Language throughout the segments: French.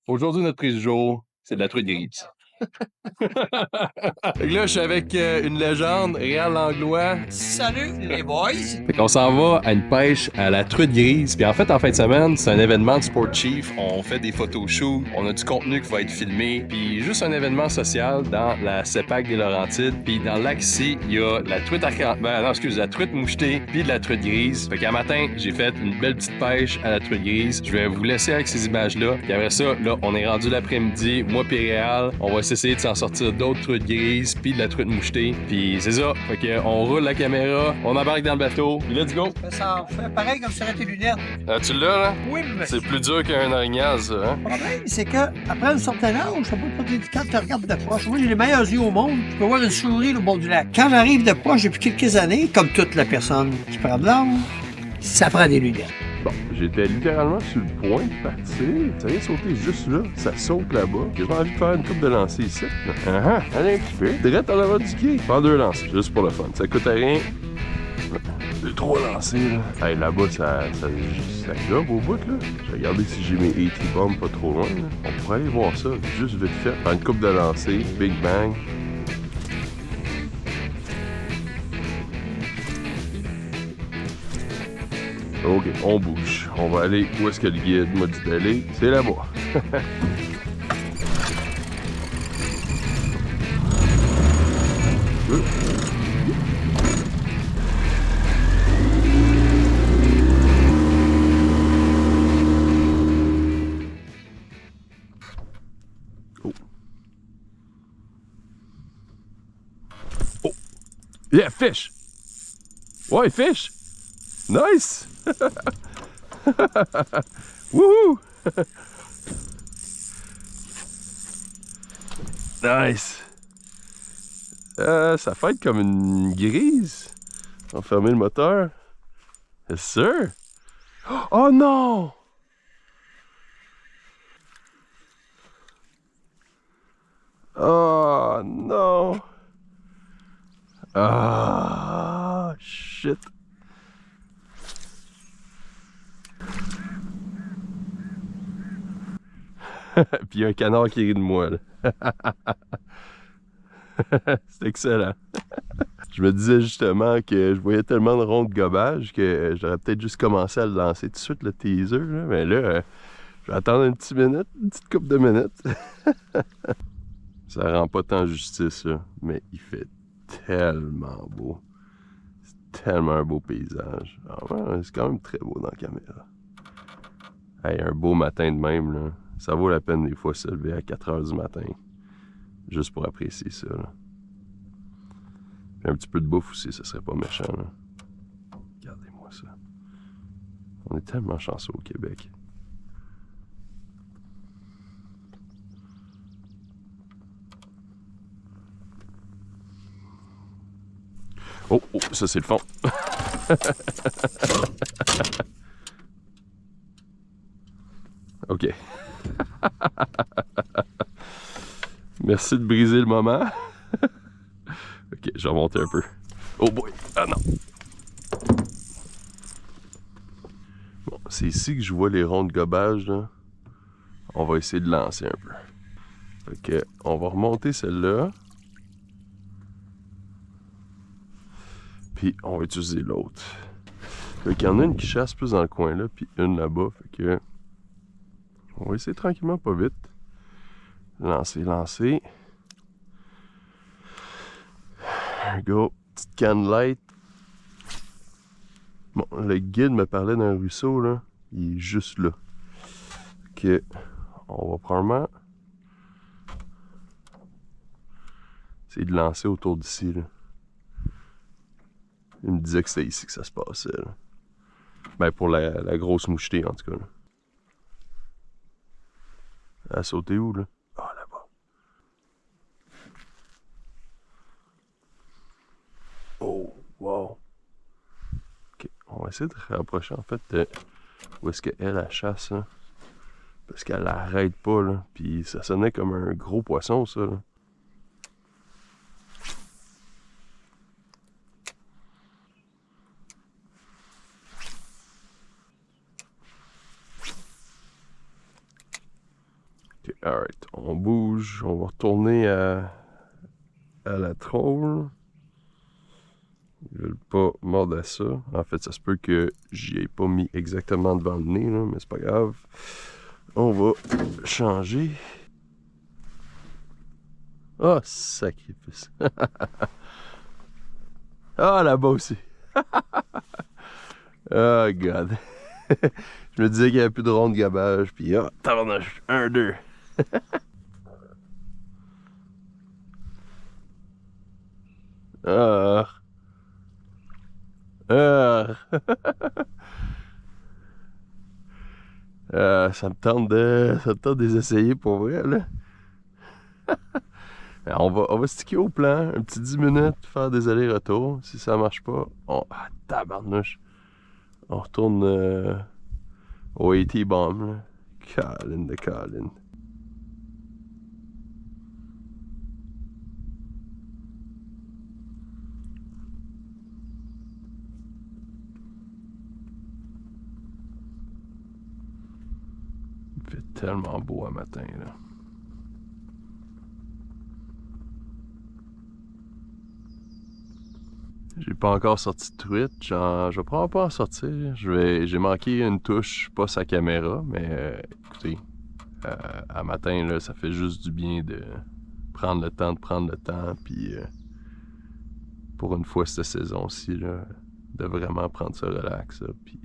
Aujourd'hui, notre prise du jour, c'est de la truite grise. Fait que là, je suis avec une légende, Réal Langlois. Salut les boys! Fait qu'on s'en va à une pêche à la truite grise. Puis en fait, en fin de semaine, c'est un événement de Sport Chief. On fait des photoshoots, on a du contenu qui va être filmé. Puis juste un événement social dans la CEPAC des Laurentides. Puis dans le lac ici, il y a la truite la truite mouchetée puis de la truite grise. Fait qu'un matin, j'ai fait une belle petite pêche à la truite grise. Je vais vous laisser avec ces images-là. Puis après ça, là, on est rendu l'après-midi. Moi puis Réal, on va essayer de s'en sortir d'autres truites grises puis de la truite mouchetée. Puis c'est ça. Fait qu'on roule la caméra, on embarque dans le bateau. Let's go! Ça fait pareil comme si tu tes lunettes. Tu l'as, là? Oui, mais C'est plus dur qu'un orignal, ça, hein? le problème, c'est qu'après un certain âge, je sais pas quand tu regardes de proche. Moi, j'ai les meilleurs yeux au monde. Je peux voir une souris au bord du lac. Quand j'arrive de proche depuis quelques années, comme toute la personne qui prend de l'âge, ça prend des lunettes. Bon, j'étais littéralement sur le point de partir. Ça vient sauter juste là, ça saute là-bas. J'ai envie de faire une coupe de lancer ici. Allez un petit peu. Direct en avant du quai. Faire 2 lancers, juste pour le fun. Ça coûte rien. 3 lancers, là. Hey, là-bas, ça gobe au bout, là. Je vais regarder si j'ai mes 80 bombs pas trop loin, là. On pourrait aller voir ça, juste vite fait. Faire une coupe de lancer, big bang. Ok, on bouge. On va aller où est-ce que le guide m'a dit d'aller. C'est là-bas. Oh. Oh. Yeah, fish! Ouais, fish! Nice! Wouhou! Nice! Ça fait comme une grise. On va fermer le moteur. Yes, sir! Oh non! Oh non! Ah, shit! Puis il y a un canard qui rit de moi, là. C'est excellent. Je me disais justement que je voyais tellement de ronds de gobage que j'aurais peut-être juste commencé à le lancer tout de suite, le teaser. Là. Mais là, je vais attendre une petite couple de minutes. Ça rend pas tant justice, là, mais il fait tellement beau. C'est tellement un beau paysage. Ah ouais, c'est quand même très beau dans la caméra. Hey, un beau matin de même, là. Ça vaut la peine des fois se lever à 4 h du matin. Juste pour apprécier ça, là. Puis un petit peu de bouffe aussi, ça serait pas méchant, là. Regardez-moi ça. On est tellement chanceux au Québec. Oh, oh, ça c'est le fond. OK. Merci de briser le moment. OK, je vais remonter un peu. Oh boy! Ah non! Bon, c'est ici que je vois les ronds de gobage, là. On va essayer de lancer un peu. Fait que, on va remonter celle-là. Puis, on va utiliser l'autre. Fait qu'il y en a une qui chasse plus dans le coin là, puis une là-bas. Fait que, on va essayer tranquillement, pas vite. Lancer, lancer. There we go. Petite canne light. Bon, le guide me parlait d'un ruisseau, là. Il est juste là. Fait que, on va probablement essayer de lancer autour d'ici, là. Il me disait que c'était ici que ça se passait, là. Ben, pour la grosse mouchetée, en tout cas, là. Elle a sauté où, là? Ah, là-bas. Oh, wow. OK, on va essayer de se rapprocher, en fait, de où est-ce qu'elle, elle chasse, là. Parce qu'elle arrête pas, là. Puis ça sonnait comme un gros poisson, ça, là. Ok, alright. On bouge. On va retourner à la troll. Ils veulent pas mordre à ça. En fait, ça se peut que j'y ai pas mis exactement devant le nez, là, mais c'est pas grave. On va changer. Oh, sacrifice. Ah, là-bas aussi. Oh, God. Je me disais qu'il n'y avait plus de ronde gabage, puis ah, tabarnouche, 1, 2. Ah. Ah. Ça me tente de les essayer pour vrai, là. On va sticker au plan, un petit 10 minutes, faire des allers-retours. Si ça marche pas, ah, tabarnouche. On retourne au AT bomb, là. Colin de Colin. Il fait tellement beau un matin, là. J'ai pas encore sorti de truite, je vais probablement pas en sortir. J'ai manqué une touche, pas sa caméra, mais écoutez, à matin, là, ça fait juste du bien de prendre le temps, puis pour une fois cette saison-ci, là, de vraiment prendre ça relax, là, puis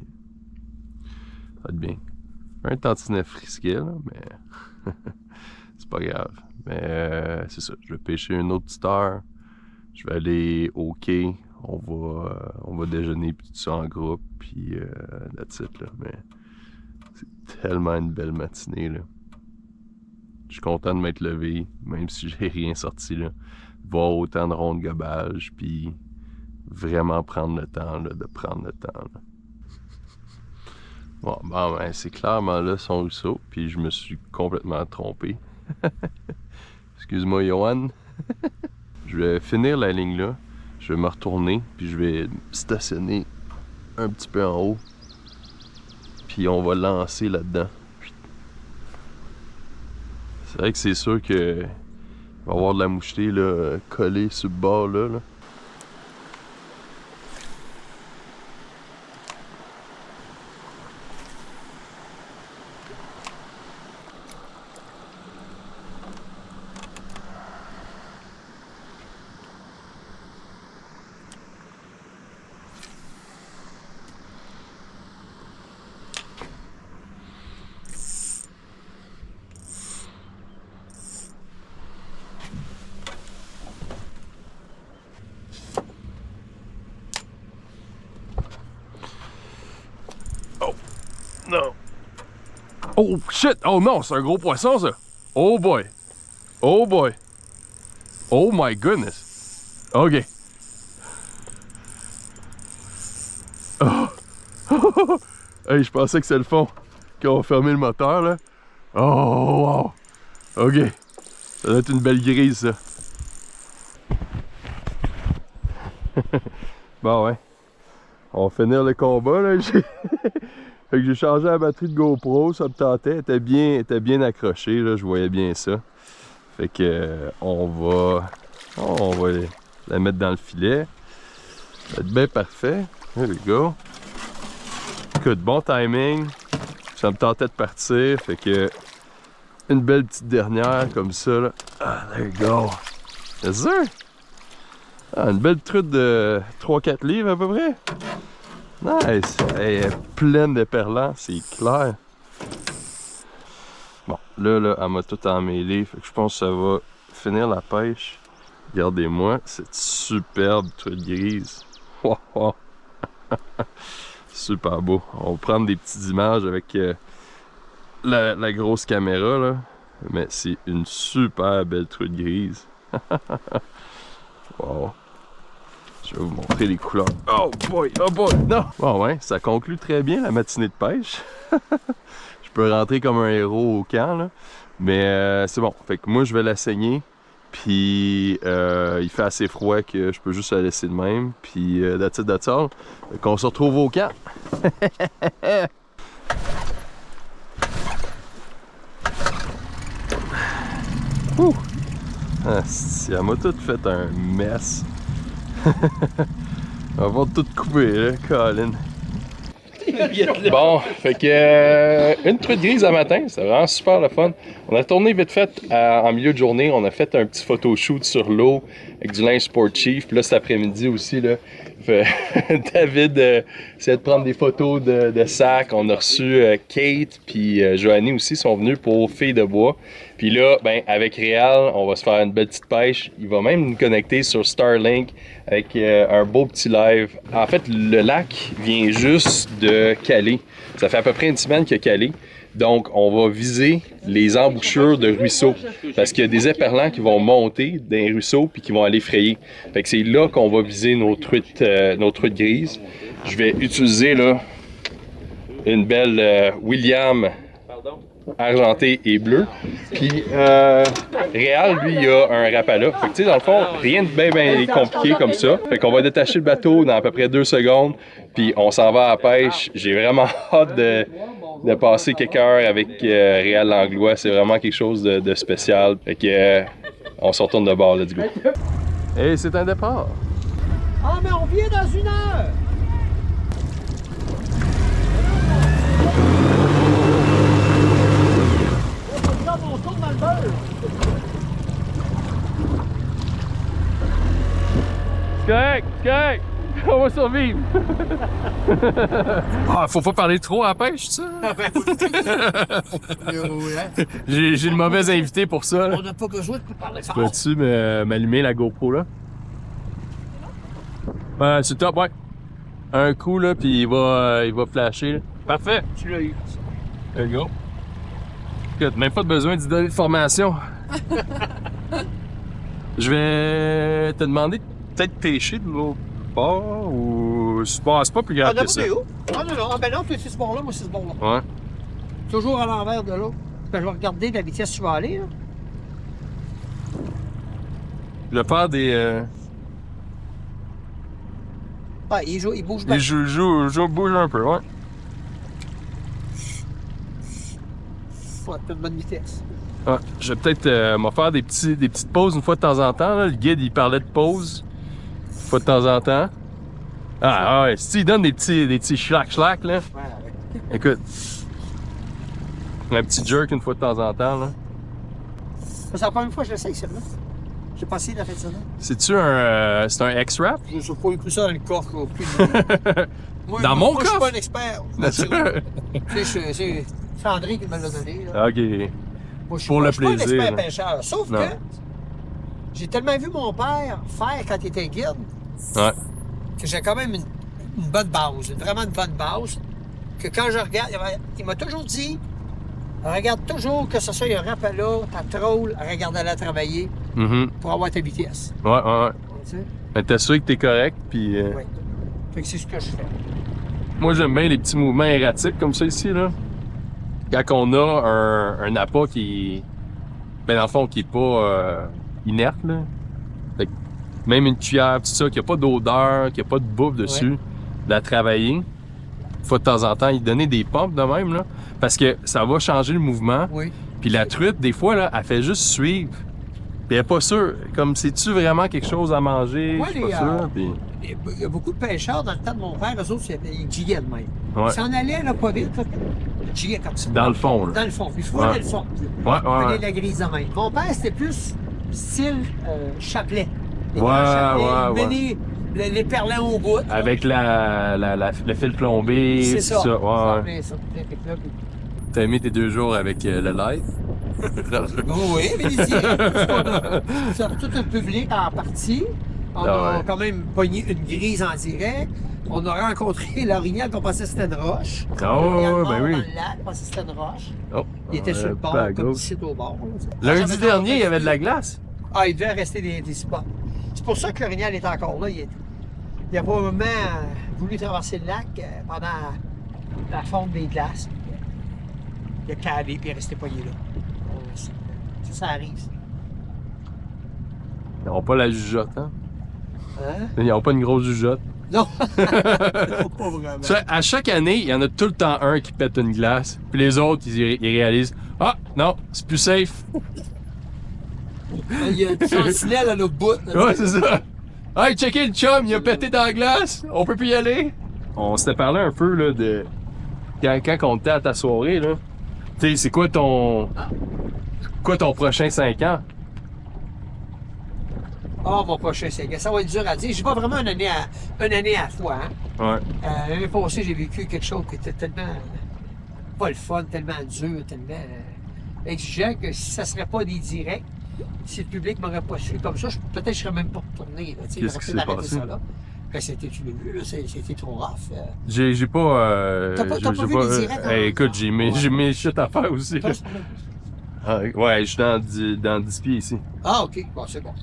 ça va être bien. Un tantinet frisquet, là, mais c'est pas grave. Mais c'est ça, je vais pêcher une autre petite heure, je vais aller au quai. On va déjeuner puis tout ça en groupe, puis that's it, là. Mais c'est tellement une belle matinée, là. Je suis content de m'être levé, même si j'ai rien sorti, là. Voir autant de rondes gobage, puis vraiment prendre le temps, là, de prendre le temps, là. Bon, ben, c'est clairement là son ruisseau, puis je me suis complètement trompé. Excuse-moi, Johan. Je vais finir la ligne là. Je vais me retourner, puis je vais stationner un petit peu en haut. Puis on va lancer là-dedans. C'est vrai que c'est sûr que il va y avoir de la mouchetée là, collée sur le bord là. Non. Oh shit! Oh non, c'est un gros poisson ça! Oh boy! Oh boy! Oh my goodness! Ok. Oh. Hey, je pensais que c'est le fond. Quand on va fermer le moteur là. Oh wow! Ok. Ça doit être une belle grise ça. Bon ouais. On va finir le combat là. Fait que j'ai changé la batterie de GoPro, ça me tentait, elle était bien accrochée, là, je voyais bien ça. Fait que on va la mettre dans le filet. Ça va être bien parfait. There we go. Écoute, bon timing. Ça me tentait de partir, fait que une belle petite dernière comme ça là. Ah, there you go. C'est sûr? Ah, une belle truite de 3-4 livres à peu près. Nice! Elle est pleine de perlants, c'est clair. Bon, là, elle m'a tout emmêlé. Fait que je pense que ça va finir la pêche. Regardez-moi cette superbe truite grise. Wow, wow. Super beau. On va prendre des petites images avec la grosse caméra, là. Mais c'est une super belle truite grise. Wow. Je vais vous montrer les couleurs. Oh boy, non! Bon ouais, ça conclut très bien la matinée de pêche. Je peux rentrer comme un héros au camp, là. Mais c'est bon. Fait que moi, je vais la saigner. Puis il fait assez froid que je peux juste la laisser de même. Puis that's all. Fait qu'on se retrouve au camp. Ouh! Ah, si, elle m'a tout fait un mess. On va tout couper, là, Colin. Bon, fait que une truite grise à matin, c'est vraiment super le fun. On a tourné vite fait en milieu de journée, on a fait un petit photoshoot sur l'eau avec du linge Sport Chief. Puis là, cet après-midi aussi, là, David essayait de prendre des photos de sacs. On a reçu Kate puis Joanie aussi sont venus pour Filles de bois. Puis là, ben avec Réal, on va se faire une belle petite pêche. Il va même nous connecter sur Starlink avec un beau petit live. En fait, le lac vient juste de caler. Ça fait à peu près une semaine qu'il a calé. Donc, on va viser les embouchures de ruisseaux. Parce qu'il y a des éperlans qui vont monter dans les ruisseaux puis qui vont aller frayer. Fait que c'est là qu'on va viser nos truites grises. Je vais utiliser là une belle William argenté et bleu. Puis Réal, lui, il a un rapala. Fait que tu sais, dans le fond, rien de bien compliqué comme ça. Fait qu'on va détacher le bateau dans à peu près 2 secondes. Puis on s'en va à la pêche. J'ai vraiment hâte de passer quelques heures avec Réal Langlois. C'est vraiment quelque chose de spécial. Fait que on se retourne de bord, let's go. Hey, c'est un départ! Ah, mais on vient dans 1 heure! On tourne dans le beurre! C'est correct, c'est correct. On va survivre. Ah, faut pas parler trop à la pêche, ça? J'ai le mauvais invité pour ça. Là. On n'a pas besoin de parler fort. Peux-tu m'allumer la GoPro là? Ouais, c'est top, ouais. Un coup là, puis il va flasher. Là. Parfait. Tu l'as eu. There you go. Écoute, même pas besoin d'y donner de formation. Je vais te demander de peut-être pêcher de l'autre bord ou. Bon, c'est pas plus grave que ça. Non, non. Ah, ben non, tu es ce bord-là, moi, c'est ce bord-là. Ouais. Toujours à l'envers de l'eau. Ben, je vais regarder la vitesse où tu vas aller, là. Je vais faire des. Ah, il bouge bien. Je bouge un peu, ouais. Ouais, t'as une bonne vitesse. Ouais, je vais peut-être m'en faire des petites pauses une fois de temps en temps. Là. Le guide, il parlait de pauses une fois de temps en temps. Ah ouais, si il donne des petits schlack là. Ouais. Écoute, un petit jerk une fois de temps en temps, là. C'est la première fois que j'essaye, celle-là. J'ai pas essayé de la fin de semaine. C'est-tu c'est un X-Wrap? Je n'ai pas écouté ça dans le coffre. Moi, Dans mon moi, je suis coffre? pas un expert. Tu sais, c'est Sandrine qui me l'a donné. Là. Ok. Moi, je Pour le suis pas un plaisir, expert là. pêcheur. Sauf Non. que j'ai tellement vu mon père faire quand il était guide Ouais. que j'ai quand même une bonne base, vraiment une bonne base. Que quand je regarde, il m'a toujours dit regarde toujours que ce soit un rapala, ta troll, regarde-la travailler Mhm. pour avoir ta vitesse. Ouais. Tu sais? Mais t'es sûr que t'es correct, puis. Oui. Fait que c'est ce que je fais. Moi, j'aime bien les petits mouvements erratiques comme ça ici, là. Quand on a un appât qui. Ben, dans le fond, qui est pas inerte, là. Fait que même une cuillère, tout ça, qui a pas d'odeur, qui a pas de bouffe dessus, de la travailler. Une fois de temps en temps, il donner des pompes de même, là. Parce que ça va changer le mouvement. Oui. Puis la truite, des fois, là, elle fait juste suivre. Puis elle est pas sûre. Comme, c'est-tu vraiment quelque chose à manger? Ouais, Je suis les, pas sûr. Puis... Il y a beaucoup de pêcheurs dans le temps de mon père, eux autres, ils gigaient de même. Ouais. Ils s'en allaient là, pas vite, là, ils gigaient comme ça. Dans le fond, là. Dans le fond. Puis je vois Ouais. le fond. Ouais. Prenez la grise de même. Mon père, c'était plus style chapelet. Les Ouais, grands chapelets, ouais, il menait les perlins au bout. là. Avec le fil plombé, C'est tout ça. ça. Ouais, ouais. Fait que là, puis- T'as aimé tes 2 jours avec le live? Oui, mais ici, tout un public en partie. On Ah a ouais. quand même pogné une grise en direct. On a rencontré l'orignal qu'on pensait que c'était une roche. Ah L'orignal ouais, mort ben oui. dans le lac, on pensait que c'était une roche. Oh, Il était sur le bord, pas à comme gauche. ici au bord. là. Lundi J'avais dernier, il y rencontré- avait de la glace. Ah, il devait rester des spots. C'est pour ça que l'orignal est encore là. Il a probablement voulu traverser le lac pendant la fonte des glaces. Il a calé puis il est resté pogné là. Ça arrive. ça. Ils n'ont pas la jugeote, hein? Hein? Ils n'ont pas une grosse jugeote. Non! Non, pas vraiment. Tu sais, à chaque année, il y en a tout le temps un qui pète une glace. Puis les autres, ils réalisent « Ah, non, c'est plus safe. » Il y a une sentinelle à l'autre bout. Là. Ouais, c'est ça. Hey, checker le chum, il a pété dans la glace. On peut plus y aller. On s'était parlé un peu, là, de... Quand on était à ta soirée, là. Tu sais, c'est quoi ton prochain 5 ans? Oh, mon prochain 5 ans, ça va être dur à dire. J'ai pas vraiment une année à la fois. Hein. Ouais. L'année passée, j'ai vécu quelque chose qui était tellement pas le fun, tellement dur, tellement exigeant que si ça serait pas des directs, si le public m'aurait pas su comme ça, peut-être je serais même pas retourné. Qu'est-ce qui s'est passé? Ça, là. Ben, c'était, tu l'as vu, là, c'était trop rough. J'ai pas... T'as pas vu les directs? Écoute, j'ai mes shit à faire aussi. Là. Ouais, je suis dans 10 pieds ici. Ah, OK. Bon, c'est bon.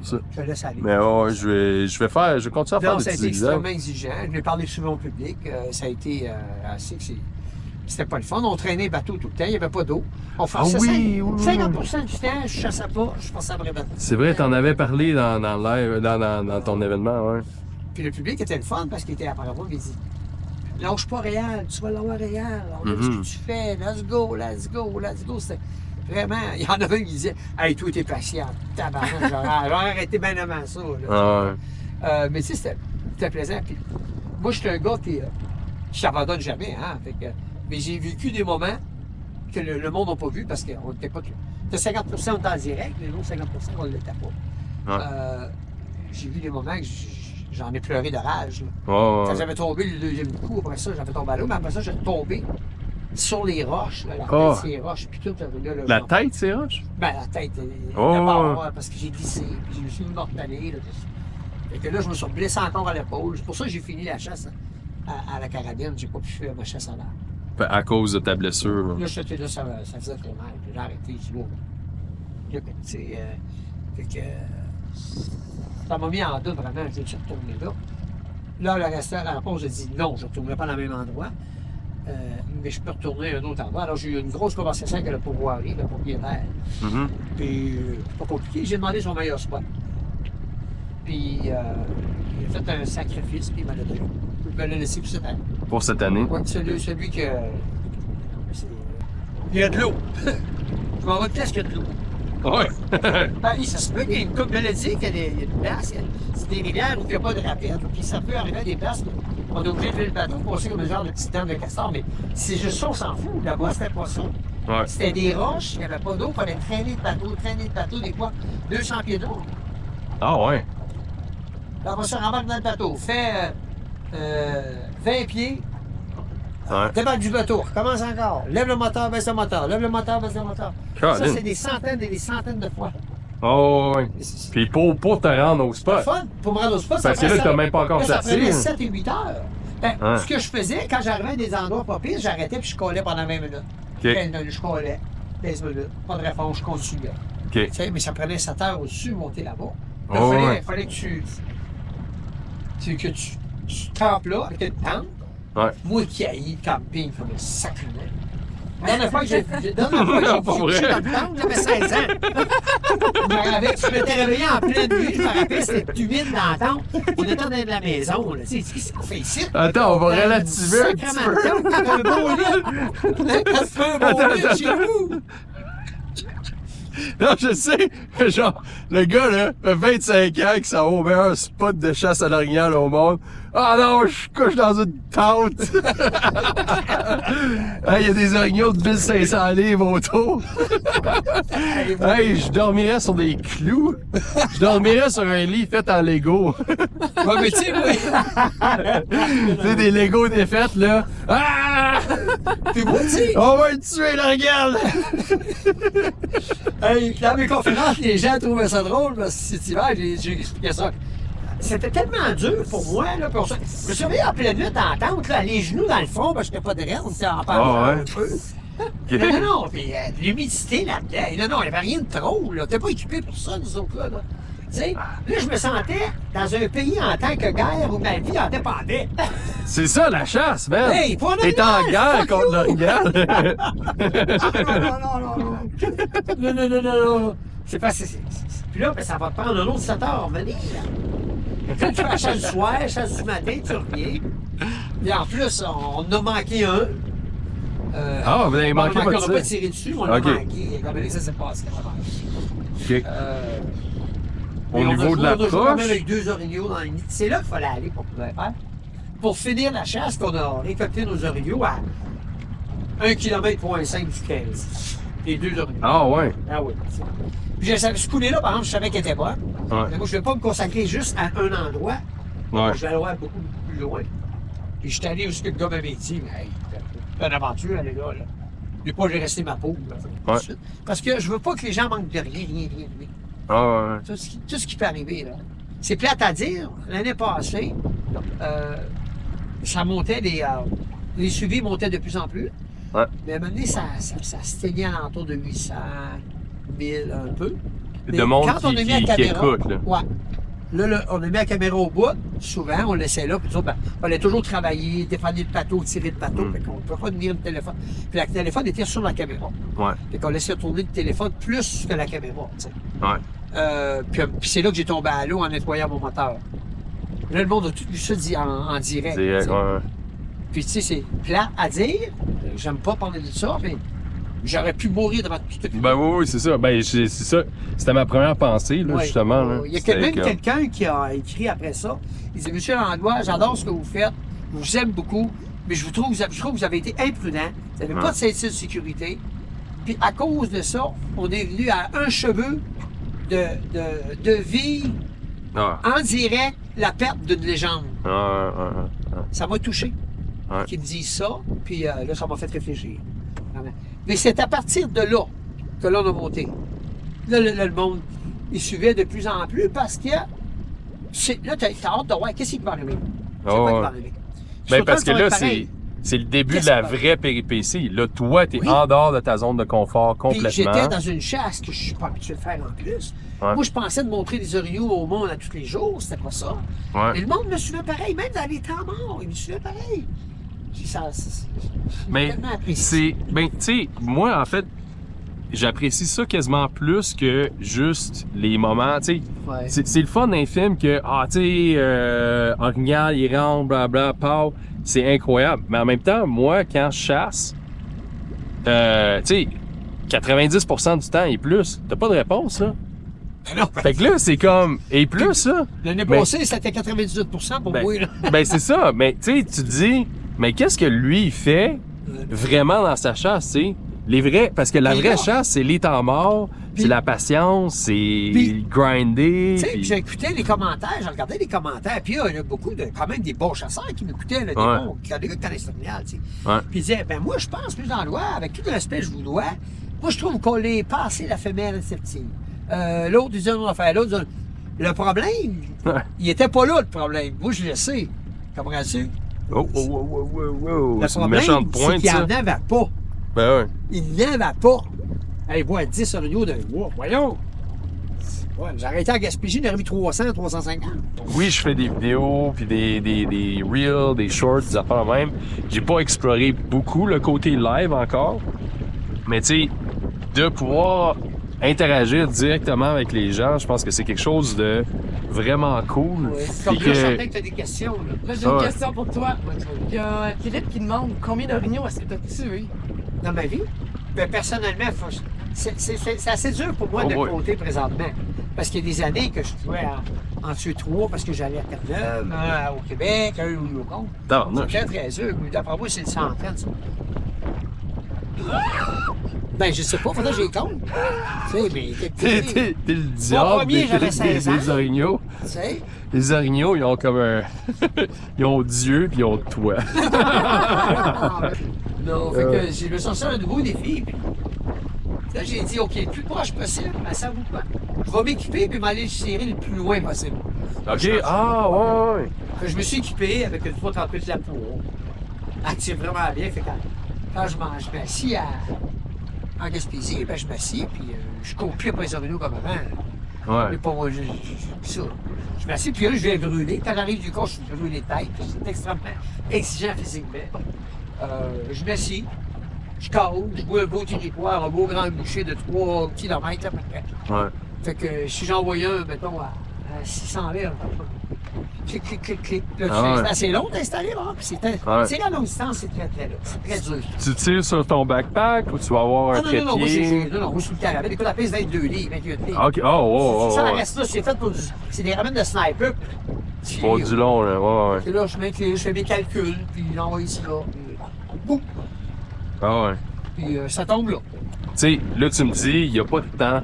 Ça. Je te laisse aller. Mais ouais, je vais continuer à faire Non, des ça a petits été examens. extrêmement exigeant. Je l'ai parlé souvent au public. Ça a été assez... C'était pas le fun. On traînait les bateaux tout le temps. Il n'y avait pas d'eau. On faisait oui, 50% du temps, je chassais pas. Je passais après bateau. C'est vrai, t'en avais parlé dans le live, dans ton événement, ouais. Puis le public était le fun parce qu'il était apparemment, il dit lâche pas Réal, tu vas l'avoir Réal. On a dit ce que tu fais, let's go, let's go, let's go. C'était vraiment, il y en avait un qui disait hey, toi, t'es patient, tabarnak, j'aurais arrêté bien avant ça. Là, Ah ouais. mais tu sais, c'était plaisant. Puis, moi, je suis un gars qui s'abandonne jamais, hein. Mais j'ai vécu des moments que le monde n'a pas vu parce qu'on n'était pas. C'était 50% en direct, mais l'autre 50% on ne l'était pas. Ouais. J'ai vu des moments que j'en ai pleuré de rage. Là. Ouais. Quand j'avais tombé le deuxième coup, après ça, j'avais tombé à l'eau, mais après ça, j'ai tombé sur les roches, là, la tête, sur les roches, puis tout. Là, La tête, c'est roche? Ben, la tête, Oh, d'abord, parce que j'ai glissé, puis je me suis mortané. Fait que là, je me suis blessé encore à l'épaule. C'est pour ça que j'ai fini la chasse à la carabine. J'ai pas pu faire ma chasse à l'arme. À cause de ta blessure. Là, j'étais là, ça faisait trop mal. J'ai arrêté, j'ai dit, bon. Là, tu sais, fait que ça m'a mis en doute vraiment. Je suis retourné là. Là, le restant, la réponse, j'ai dit non, je ne retournerai pas dans le même endroit. Mais je peux retourner à un autre endroit. Alors, j'ai eu une grosse conversation avec le pourvoirie, le propriétaire. Puis, pas compliqué. J'ai demandé son meilleur spot. Puis, il a fait un sacrifice, puis il m'a donné. Il me l'a laissé pour cette année. Pour cette année? Oui, celui que. Il y a de l'eau. Je m'en vais de place qu'il y a de l'eau. Ouais. Ben, ça se peut qu'il y ait une coupe de mélodie, qu'il y a des places, c'est des rivières où il n'y a pas de rapide, puis ça peut arriver à des places où on est obligé de faire le bateau pour passer comme un genre de petite dent de castor, mais c'est juste ça, on s'en fout. Là-bas, c'était pas ça. Ouais. C'était des roches, il n'y avait pas d'eau, il fallait traîner le bateau, des fois 200 pieds d'eau. Ah ouais. Là, on se rembarque dans le bateau, fait 20 pieds, Ouais. débarque du bateau, recommence encore, lève le moteur, baisse le moteur, lève le moteur, baisse le moteur. Ça, Colin. c'est des centaines et des centaines de fois. Oh ouais. Puis pour te rendre au spot. C'est fun pour me rendre au spot. Parce que là, t'as même pas encore ça chassé. prenait 7 et 8 heures. Ben, Ouais. ce que je faisais, quand j'arrivais à des endroits pas pires, j'arrêtais puis je collais pendant 20 minutes. OK. 15 minutes, je collais. 15 minutes. Pas de réponse, je continuais. OK. Tu sais, mais ça prenait 7 heures au-dessus, monter là-bas. Là, Oh, fallait que tu campes là, avec une tente. Ouais. Moi qui haïs le camping comme un sacrement. La dernière fois que j'ai couché dans le tente, j'avais 16 ans. Je m'étais réveillé en pleine nuit, je me rappelle, c'était humide dans la tente. On était dans la maison, là. Tu sais, qu'est-ce qu'on fait ici? Attends, on va relativiser un petit Sacrement peu. de tente, t'as un beau lit. T'as fait un beau lit chez vous. Non, je sais, genre, le gars, là, fait 25 ans qu'il s'en va au meilleur spot de chasse à l'orignal au monde. Ah non, je couche dans une tente! Il y a des orignaux de 1500 livres autour. Hey, je dormirais sur des clous. Je dormirais sur un lit fait en Lego. Ouais, mais tu sais, moi. Tu sais, des Lego défaites, là. Ah! Puis moi, tu sais. On va le tuer, l'orignal! Hey, dans mes conférences, les gens trouvaient ça drôle parce que cet hiver, j'ai expliqué ça. C'était tellement dur pour moi, là, pour ça. Je me suis réveillé en pleine nuit dans la tente, là, les genoux dans le front, parce que j'étais pas de rêve, on était en parlant Ah ouais. un peu. Non, puis l'humidité là-dedans. Non, il n'y avait rien de trop, là. T'es pas équipé pour ça, nous autres, là. Tu sais, là, je me sentais dans un pays en tant que guerre où ma vie en dépendait. C'est ça, la chasse, man! Hey, pas T'es en normal, guerre fuck contre you. l'orignal! Non. C'est pas... Puis là, ben, ça va te prendre un autre 7 heures à revenir, là. Quand tu fais la chasse du soir, la chasse du matin, tu reviens. Et en plus, on en a manqué un. Ah, vous avez manqué on votre n'a pas tir. tiré dessus, on l'a Ok. manqué. Comme ça s'est passé. Ok. Au Mais niveau de on a joué quand même l'approche, avec 2 orignaux dans le nid. C'est là qu'il fallait aller pour pouvoir faire. Pour finir la chasse, qu'on a récolté nos orignaux à 1,5 km du 15. Les 2 orignaux. ah ouais. Ah oui. Puis ce poulet-là, par exemple, je savais qu'elle était bonne. Ouais. Mais moi, je ne vais pas me consacrer juste à un endroit. Ouais. Je vais aller voir beaucoup plus loin. Puis je suis allé où ce que le gars m'avait dit, mais hey, c'est une aventure, elle est là. Je n'ai pas resté ma peau. Là, tout de suite. Parce que je veux pas que les gens manquent de rien. Ah ouais. Tout ce qui peut arriver, là. C'est plate à dire. L'année passée, ça montait, les suivis montaient de plus en plus. Ouais. Mais à un moment donné, ça se teignait à l'entour de 800, 1000, un peu. Mais De monde quand on a mis la qui caméra, écoute, là. Ouais. Là, on a mis la caméra au bout. Souvent, on le laissait là. Puis nous autres, il fallait toujours travailler, défendre le bateau, tirer le bateau. Fait qu'on ne peut pas tenir le téléphone. Puis le téléphone était sur la caméra. Ouais. Fait qu'on laissait tourner le téléphone plus que la caméra, tu sais. Ouais. Puis c'est là que j'ai tombé à l'eau en nettoyant mon moteur. Là, le monde a tout vu ça en direct. Direct, tu sais. ouais. Puis tu sais, c'est plat à dire. J'aime pas parler de ça, mais j'aurais pu mourir devant tout. Ben oui, c'est ça. Ben c'est ça. C'était ma première pensée, là, Ouais. justement. Là. Il y a C'était même comme- quelqu'un qui a écrit après ça. Il dit, Monsieur Landois, j'adore ce que vous faites. Je vous aime beaucoup. Mais je trouve que vous avez été imprudent. Vous n'avez pas de ceinture de sécurité. Puis à cause de ça, on est venu à un cheveu de vie Ah. en direct la perte d'une légende. Ah. Ça m'a touché Ouais. qu'ils me disent ça, puis là, ça m'a fait réfléchir. Vraiment. Mais c'est à partir de là que l'on a monté. Là, le monde, il suivait de plus en plus parce que là, t'as hâte de voir qu'est-ce qui va arriver. C'est Oh, quoi qui ouais. va arriver. Ben Surtout parce que ça va là, être pareil. c'est le début Qu'est-ce de la qui va- vraie péripétie. Là, toi, t'es Oui. en dehors de ta zone de confort Puis complètement. j'étais dans une chasse que je suis pas habitué de faire en plus. Ouais. Moi, je pensais de montrer des orignaux au monde à tous les jours, c'était pas ça. Ouais. Et le monde me suivait pareil, même dans les temps morts, il me suivait pareil. Puis ça, c'est Mais tellement apprécié. c'est. Ben, tu sais, moi, en fait, j'apprécie ça quasiment plus que juste les moments. Tu sais, Ouais. c'est le fun d'un film que, tu sais, Orignal, il rentre, blablabla, pau. C'est incroyable. Mais en même temps, moi, quand je chasse, tu sais, 90% du temps et plus, t'as pas de réponse, là. Ben non, Fait que là, c'est comme. Et plus, là. l'année Ben- passée, c'était 98% pour Ben- moi. Là. Ben, c'est ça. Mais, tu sais, tu te dis, mais qu'est-ce que lui, il fait vraiment dans sa chasse, tu sais? Les vrais, parce que la Et vraie là- chasse, c'est les temps morts, Puis- c'est la patience, c'est Puis- grinder. Tu sais, puis- puis j'écoutais les commentaires, j'ai regardé les commentaires, puis il y a beaucoup de, quand même des bons chasseurs qui m'écoutaient, là, des Ouais. bons, qui ont des gars qui connaissent l'orignal, tu sais. Ouais. Puis ils disaient, ben moi, je pense plus dans le loi, avec tout le respect que je vous dois, moi, je trouve qu'on l'est passé la femelle réceptive. L'autre disait une affaire, l'autre disait, le problème, Ouais. il était pas là, le problème. Moi, je le sais. Comprends-tu? Oh. Le C'est une méchante problème, c'est pointe, qu'il ça. n'en avait pas. Ben ouais. Il n'en avait pas. Allez, voir 10 orignaux d'un mois, voyons. Ouais, j'ai arrêté à Gaspésie, j'en ai remis 300, 350. Oui, je fais des vidéos, puis des reels, des shorts, des affaires de même. J'ai pas exploré beaucoup le côté live encore. Mais tu sais, de pouvoir interagir directement avec les gens, je pense que c'est quelque chose de vraiment cool. Ouais. Puis Comme là, je sentais que... que tu as des questions. Là. Là, j'ai Ah une ouais. question pour toi. Il y a Philippe qui demande combien d'orignaux est-ce que tu as tué? Dans ma vie, ben, personnellement, c'est assez dur pour moi Oh de boy. compter présentement. Parce qu'il y a des années que je pouvais en tuer 3 parce que j'allais à Terre-Neuve, un au Québec, un au Yukon. C'est Tabarnouche. très, très dur. Mais d'après moi, c'est une centaine, ça. Ben, je sais pas, faudrait que j'y compte. Tu sais, mais T'es le diable premier, j'avais 16 ans. des orignaux. tu sais. Les orignaux, ils ont comme un... ils ont Dieu, puis ils ont toi. Non, fait que je me suis sorti un nouveau défi. Puis là, j'ai dit, OK, le plus proche possible, mais ça vous pas. Je vais m'équiper puis m'aller tirer le plus loin possible. OK, ah, ouais. Fait que je me suis équipé avec une 338 la pour. Elle tire vraiment bien. Fait que quand je m'assis en Gaspésie, ben je m'assis puis je cours plus après les orignaux comme avant. Ouais. Mais pas moi, ça. Je m'assis puis là, je viens brûler. Quand j'arrive du corps, je suis brûlé de tête. C'est extrêmement exigeant physiquement. Je m'assis, je cause, je bois un beau territoire, un beau grand boucher de 3 km à peu près. Ouais. Fait que si j'en voyais un, mettons, à 600 livres, clic, clic, clic, clic. Là, Ah ouais. c'est assez long d'installer, hein, puis tirer à longue distance, c'est très, très long. C'est très dur. Tu tires sur ton backpack ou tu vas avoir un Ah, non, moi, trépied? moi, je suis le carabin. Écoute, la pèse 22 livres, 28 livres. Ok, oh, Ça ouais. reste là, c'est fait pour c'est des ramènes de sniper. Pour du long, là, ouais. Et là, je fais mes calculs, puis j'envoie ici, là. Puis, boum, Ah ouais. puis ça tombe là. Tu sais, là, tu me dis, il n'y a pas de temps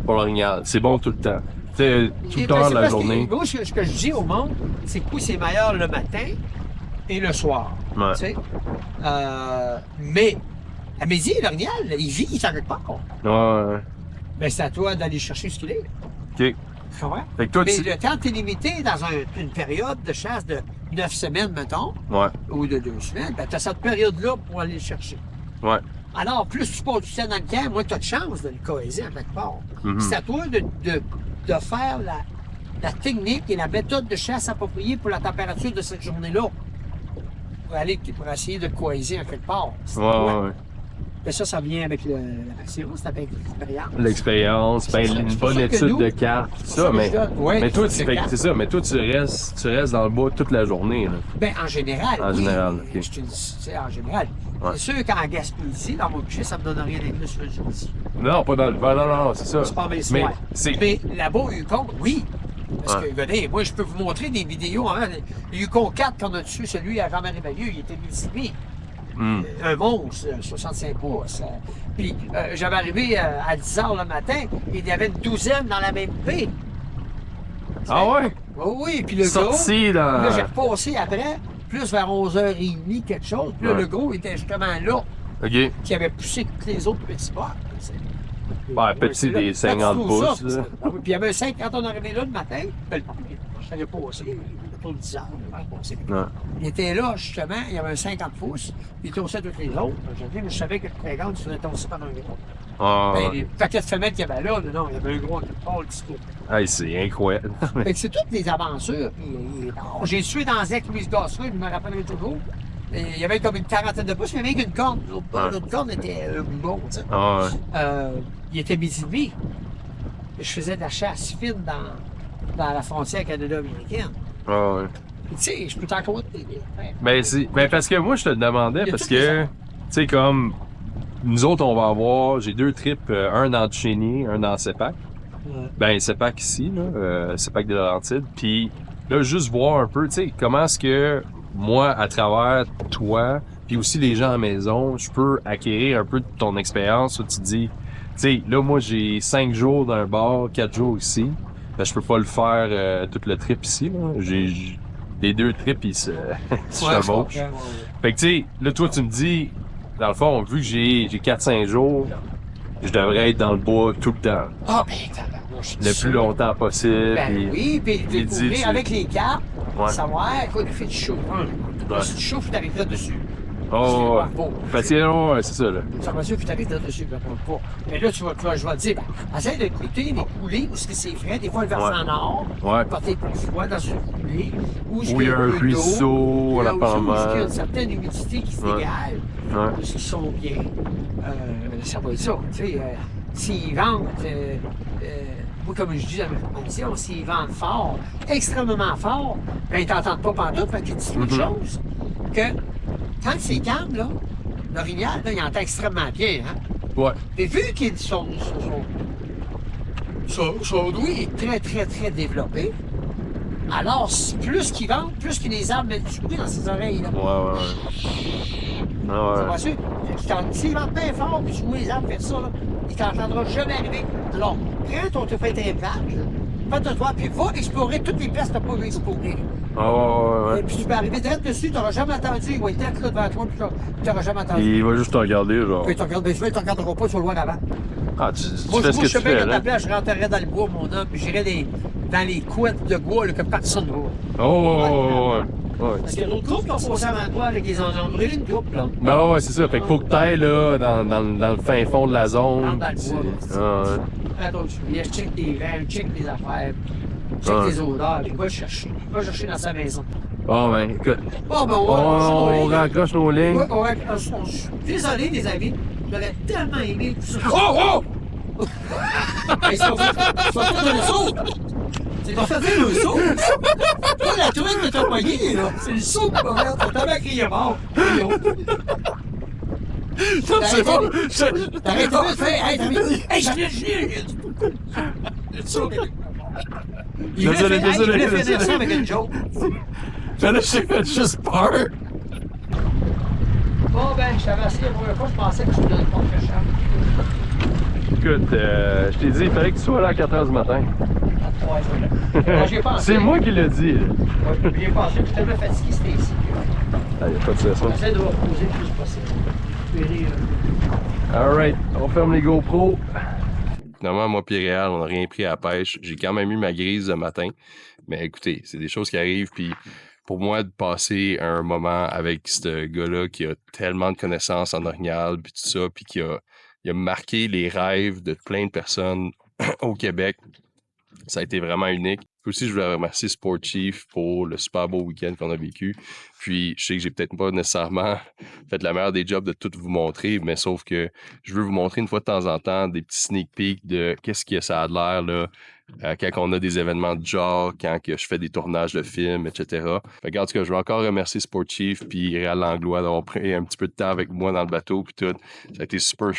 pour l'orignal. C'est bon tout le temps. Tu sais, tout le temps de la journée. Moi, ce que je dis au monde, c'est que oui, c'est meilleur le matin et le soir. Ouais. Tu sais. Mais à midi, l'orignal, il vit, il s'en quelque part. Ouais. Mais c'est à toi d'aller chercher ce qu'il est. OK. Tu comprends? Fait que toi, Mais tu... le temps est limité dans une période de chasse de 9 semaines, mettons, Ouais. ou de 2 semaines, ben, tu as cette période-là pour aller le chercher. Ouais. Alors, plus tu passes du temps dans le camp, moins tu as de chance de le coaiser en quelque part. Mhm. C'est à toi de faire la technique et la méthode de chasse appropriée pour la température de cette journée-là. Pour essayer de le coaiser en quelque part. C'est à toi. Ouais. Mais ça vient avec la passion, c'est avec l'expérience. L'expérience, ben, C'est ça. une C'est pour bonne ça que étude nous, de cartes, tout c'est ça, ça que mais... je donne. Ouais, Mais toi, c'est fait que clair. c'est ça, mais toi, tu restes dans le bois toute la journée, là. Ben, en général. En oui. général, ok. Je te dis, tu sais, en général. Ouais. C'est sûr qu'en Gaspésie, dans mon budget, ça me donne rien d'être plus que je dis. Non, pas dans le... Ben, non, c'est ça. C'est pas mes Mais soins. c'est... Mais là-bas, Yukon, oui. Parce Ouais. que, regardez, moi, je peux vous montrer des vidéos. Hein. Le Yukon 4 qu'on a dessus, celui à Jean-Marie Bayeux, il était multiplié. Un monstre, 65 pouces. Puis, j'avais arrivé à 10 h le matin, il y avait une douzaine dans la même baie. Ah ouais? Oh oui, puis le gros, Sorti dans... là, j'ai repassé après, plus vers 11h30, quelque chose. Puis là, Ouais. le gros était justement là, OK. qui avait poussé tous les autres petits bas. Ouais, petit c'est là. des 50 Quand tu trouves pouces, ça, là. ah oui, puis il y avait un 5 quand on arrivait là le matin, ben, je t'avais passé, autour de 10 heures, passé. Ouais. Il était là, justement, il y avait un 50 pouces, puis il tossait tous les autres. Je savais que le fréquente, il se faisait tosser par un gros. Ah, Ben, les paquets de femelles qu'il y avait là, non, il y avait un gros quelque part, le petit coup. hey, c'est incroyable. Fait que c'est toutes des aventures. Puis, j'ai tué dans Zec Louis Gosselin, je me rappellerai toujours. Et il y avait comme une quarantaine de pouces, mais il y avait qu'une corne. L'autre corne était bon, tu sais. Ah ouais. Il était midi et demi. Je faisais de la chasse fine dans la frontière canado-américaine. Ah ouais. Puis, tu sais, je peux t'en compter. Ben parce que moi je te le demandais Il y a parce toutes les que affaires. tu sais comme nous autres on va avoir j'ai 2 trips, un dans Duchesny, un dans Sepac. Ouais. Ben Sepac ici là, Sepac des Laurentides, puis là juste voir un peu tu sais comment est-ce que moi à travers toi puis aussi les gens à la maison, je peux acquérir un peu de ton expérience où tu te dis tu sais là moi j'ai 5 jours d'un bar, 4 jours ici. Ben, je peux pas le faire tout le trip ici là. J'ai les 2 trips ils se chevauchent. Fait que tu sais, là toi tu me dis, dans le fond, vu que j'ai 4-5 jours, je devrais être dans le bois tout le temps. Ah, ben, tabarnouche, Le plus longtemps possible. Ben puis- oui, puis il découvrir dit, tu- avec les cartes, Ouais. savoir, écoute, il fait du chaud. Si tu chauffes, tu arrives là-dessus. Oh, C'est pas beau. fait que ouais, c'est ça là. Ça va sûr que tu arrives là-dessus, je ne pas. Mais là, je vais te dire, ben, essaye d'écouter les coulées où c'est frais. Des fois, le versant Ouais. nord, Ouais. porter plus froid dans une coulée. Où il y a un ruisseau, là, la où il y a palmade. une certaine humidité qui se Ouais. dégage. Ouais. Parce qu'ils sont bien. Ça va être ça. Tu sais, s'ils vendent, moi, comme je dis dans ma formation, s'ils vendent fort, extrêmement fort, ben, ils t'entendent pas pantoute, parce qu'ils disent autre chose. Que quand c'est calme, là, l'orignal, là, il entend extrêmement bien, hein. Ouais. Mais vu qu'ils sont son ouïe est très, très, très développé, alors plus qu'ils vendent, plus que les arbres mettent du bruit dans ses oreilles, là. Ouais. Ah Ça ouais. va sûr? S'ils vendent bien fort, puis tu vois les arbres faire ça, là, il t'entendra jamais arriver. Alors, prends ton te fait un plat, fais-toi, puis va explorer toutes les places que tu n'as pas explorer. Ah ouais. Et puis tu peux arriver direct dessus, tu n'auras jamais entendu, il va être direct là devant toi, puis tu n'auras jamais entendu. Il va juste te regarder genre. Puis tu regardes, ben, tu ne regarderas pas, tu vas le voir avant. Ah, tu Moi, fais ce que je sais tu bien fais qu'à ta là. place, je rentrerais dans le bois, mon homme, puis j'irais dans les couettes de bois là, que personne ne voit. Oh ouais. Parce qu'il y a d'autres groupes qui ont posé avant toi, là, qui ont brûlé une coupe, là. Ben ouais, c'est ça. Fait qu'il faut que t'ailles là, dans le fin fond de la zone. Dans le bois, Ah ouais. Attends, je check les vents, je check les affaires, je check Ouais. les odeurs, puis va chercher. Va chercher dans sa maison. Bon ben, écoute. Bon, ben, On raccroche nos lignes. Je suis désolé, les amis. J'aurais tellement aimé tout ça. Oh! Hey, ça va faire un saut! C'est pas fait dire le saut. Pas la truite que t'as poignée, là. C'est le saut qui va faire. T'as tellement crié mort. C'est bon! T'arrêtes pas de faire. Hey, j'en ai le saut. Il Désolé, voulait désolé. finir ça avec une joke. Mais là, j'ai fait juste peur! Bon, ben, je t'avais assis la première fois, je pensais que je te donnais pas très cher. Écoute, je t'ai dit, il fallait que tu sois là à 4h du matin. Moi, j'ai pensé. C'est moi qui l'ai dit. Là. Ouais, j'ai pensé que je t'avais fatigué, c'était ici. Ah, y a pas de stress. J'essaie de me reposer le plus possible. Alright, on ferme les GoPros. Finalement, moi et Réal, on n'a rien pris à la pêche. J'ai quand même eu ma grise le matin. Mais écoutez, c'est des choses qui arrivent. Puis pour moi, de passer un moment avec ce gars-là qui a tellement de connaissances en orignal, puis tout ça, puis qui a marqué les rêves de plein de personnes au Québec, ça a été vraiment unique. Aussi, je voulais remercier Sport Chief pour le super beau week-end qu'on a vécu. Puis, je sais que j'ai peut-être pas nécessairement fait la meilleure des jobs de tout vous montrer, mais sauf que je veux vous montrer une fois de temps en temps des petits sneak peeks de qu'est-ce que ça a de l'air là, quand on a des événements de genre, quand que je fais des tournages de films, etc. Fait que, en tout cas, je veux encore remercier Sport Chief puis Réal Langlois d'avoir pris un petit peu de temps avec moi dans le bateau puis tout. Ça a été super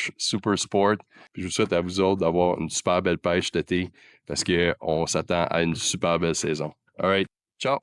sport. Puis je vous souhaite à vous autres d'avoir une super belle pêche cet été parce qu'on s'attend à une super belle saison. All right, ciao!